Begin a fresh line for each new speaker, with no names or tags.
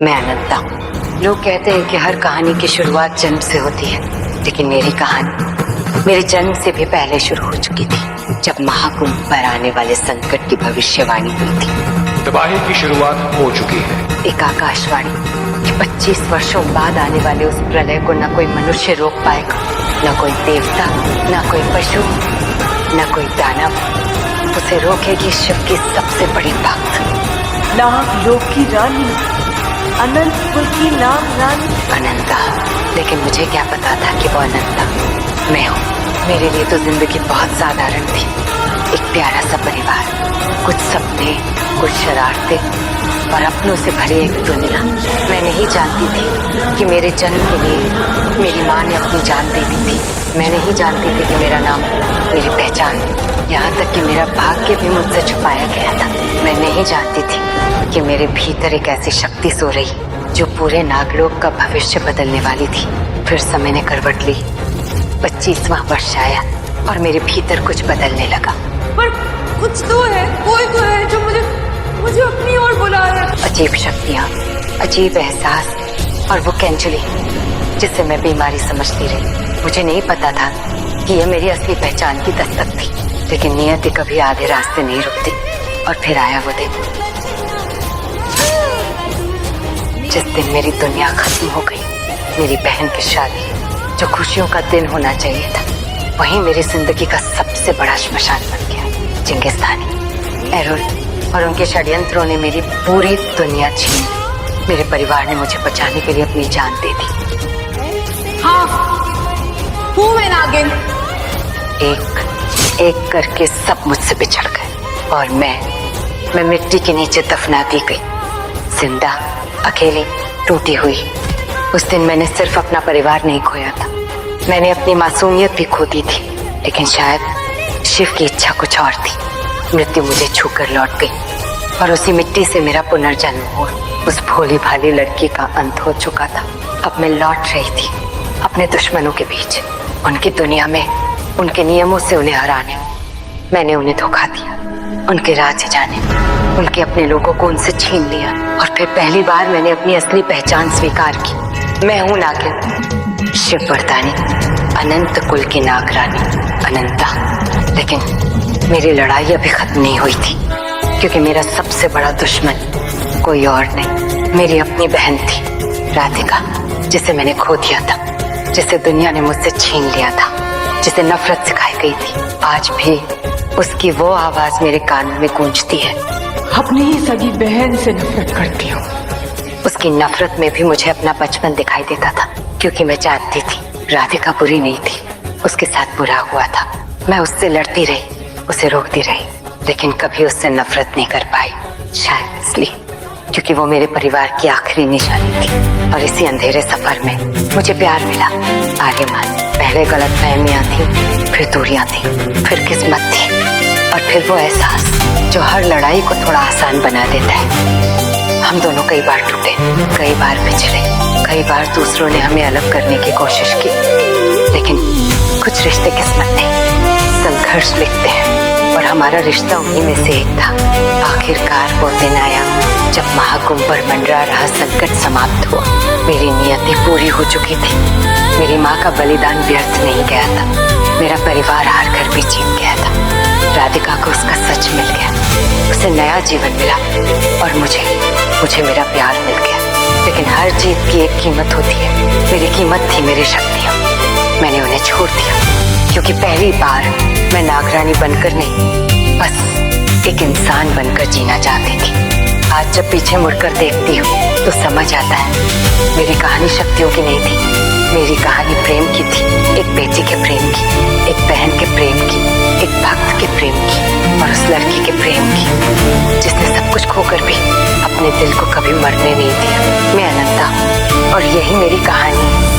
मैं अनंता हूँ। लोग कहते हैं कि हर कहानी की शुरुआत जन्म से होती है, लेकिन मेरी कहानी मेरे जन्म से भी पहले शुरू हो चुकी थी, जब महाकुंभ पर आने वाले संकट की भविष्यवाणी हुई थी।
तबाही की शुरुआत हो चुकी है।
एक आकाशवाणी कि 25 वर्षों बाद आने वाले उस प्रलय को न कोई मनुष्य रोक पाएगा, न कोई देवता, न कोई पशु, न कोई दानव। उसे रोकेगी शिव की सबसे बड़ी भक्त,
नागलोक की रानी, अनंतपुर की नाग रानी
अनंता। लेकिन मुझे क्या पता था कि वो अनंता मैं हूँ। मेरे लिए तो जिंदगी बहुत साधारण थी। एक प्यारा सा परिवार, कुछ सपने, कुछ शरारतें और अपनों से भरी एक दुनिया। मैं नहीं जानती थी कि मेरे जन्म के लिए मेरी माँ ने अपनी जान दे दी थी। मैं नहीं जानती थी कि मेरा नाम, मेरी पहचान, यहाँ तक कि मेरा भाग्य भी मुझसे छुपाया गया था। मैं नहीं जानती थी कि मेरे भीतर एक ऐसी शक्ति सो रही जो पूरे नागलोक का भविष्य बदलने वाली थी। फिर समय ने करवट ली। 25वां वर्ष आया और मेरे भीतर कुछ बदलने लगा।
पर कुछ तो है, कोई तो है जो मुझे अपनी ओर बुला रहा है।
अजीब शक्तियाँ, अजीब एहसास और वो कैंचुली जिसे मैं बीमारी समझती रही। मुझे नहीं पता था कि यह मेरी असली पहचान की दस्तक थी, लेकिन नियति कभी आधे रास्ते नहीं रुकती। और फिर आया वो दिन जिस दिन मेरी दुनिया खत्म हो गई। मेरी बहन की शादी, जो खुशियों का दिन होना चाहिए था, वहीं मेरी जिंदगी का सबसे बड़ा श्मशान बन गया। चिंगिस्तानी, एरोल और उनके षड्यंत्रों ने मेरी पूरी दुनिया छीन ली। मेरे परिवार ने मुझे बचाने के लिए अपनी जान दे दी।
हाँ, हूँ मैं नागिन।
एक एक करके सब मुझसे बिछड़ गए और मैं मिट्टी के नीचे दफना दी गई, जिंदा, अकेली, टूटी हुई। उस दिन मैंने सिर्फ अपना परिवार नहीं खोया था, मैंने अपनी मासूमियत भी खो दी थी। लेकिन शायद शिव की इच्छा कुछ और थी। मृत्यु मुझे छूकर लौट गई और उसी मिट्टी से मेरा पुनर्जन्म हुआ। उस भोली भाली लड़की का अंत हो चुका था। अब मैं लौट रही थी अपने दुश्मनों के बीच, उनकी दुनिया में, उनके नियमों से उन्हें हराने। मैंने उन्हें धोखा दिया, उनके राज जाने, उनके अपने लोगों को उनसे छीन लिया। और फिर पहली बार मैंने अपनी असली पहचान स्वीकार की। मैं हूँ नागिन, शिव वरदानी, अनंत कुल की नाग रानी, अनंता। लेकिन मेरी लड़ाई अभी खत्म नहीं हुई थी, क्योंकि मेरा सबसे बड़ा दुश्मन कोई और नहीं, मेरी अपनी बहन थी, राधिका, जिसे मैंने खो दिया था, जिसे दुनिया ने मुझसे छीन लिया था, जिसे नफरत सिखाई गई थी। आज भी उसकी वो आवाज मेरे कानों में गूंजती है।
अपनी ही सगी बहन से नफरत करती हूँ।
उसकी नफरत में भी मुझे अपना बचपन दिखाई देता था, क्योंकि मैं जानती थी राधिका बुरी नहीं थी, उसके साथ बुरा हुआ था। मैं उससे लड़ती रही, उसे रोकती रही, लेकिन कभी उससे नफरत नहीं कर पाई। शायद इसलिए क्योंकि वो मेरे परिवार की आखिरी निशानी थी। और इसी अंधेरे सफर में मुझे प्यार मिला, आर्यमान। पहले गलतफहमियां थी, फिर दूरियां थी, फिर किस्मत थी, और फिर वो एहसास जो हर लड़ाई को थोड़ा आसान बना देता है। हम दोनों कई बार टूटे, कई बार बिछड़े, कई बार दूसरों ने हमें अलग करने की कोशिश की, लेकिन कुछ रिश्ते किस्मत नहीं, संघर्ष लिखते हैं, और हमारा रिश्ता उन्हीं में से एक था। आखिरकार वो दिन आया जब महाकुंभ पर मंडरा रहा संकट समाप्त हुआ। मेरी नियति पूरी हो चुकी थी। मेरी माँ का बलिदान व्यर्थ नहीं गया था। मेरा परिवार हार कर भी जीत गया था। राधिका को उसका सच मिल गया, उसे नया जीवन मिला, और मुझे मेरा प्यार मिल गया। लेकिन हर जीत की एक कीमत होती है। मेरी कीमत थी मेरी शक्तियाँ। मैंने उन्हें छोड़ दिया, क्योंकि पहली बार मैं नागरानी बनकर नहीं, बस एक इंसान बनकर जीना चाहती थी। आज जब पीछे मुड़कर देखती हूँ तो समझ आता है मेरी कहानी शक्तियों की नहीं थी, मेरी कहानी प्रेम की थी। एक बेटी के प्रेम की, एक बहन के प्रेम की, एक भक्त के प्रेम की, और उस लड़की के प्रेम की जिसने सब कुछ खोकर भी अपने दिल को कभी मरने नहीं दिया। मैं अनंता हूँ, और यही मेरी कहानी है।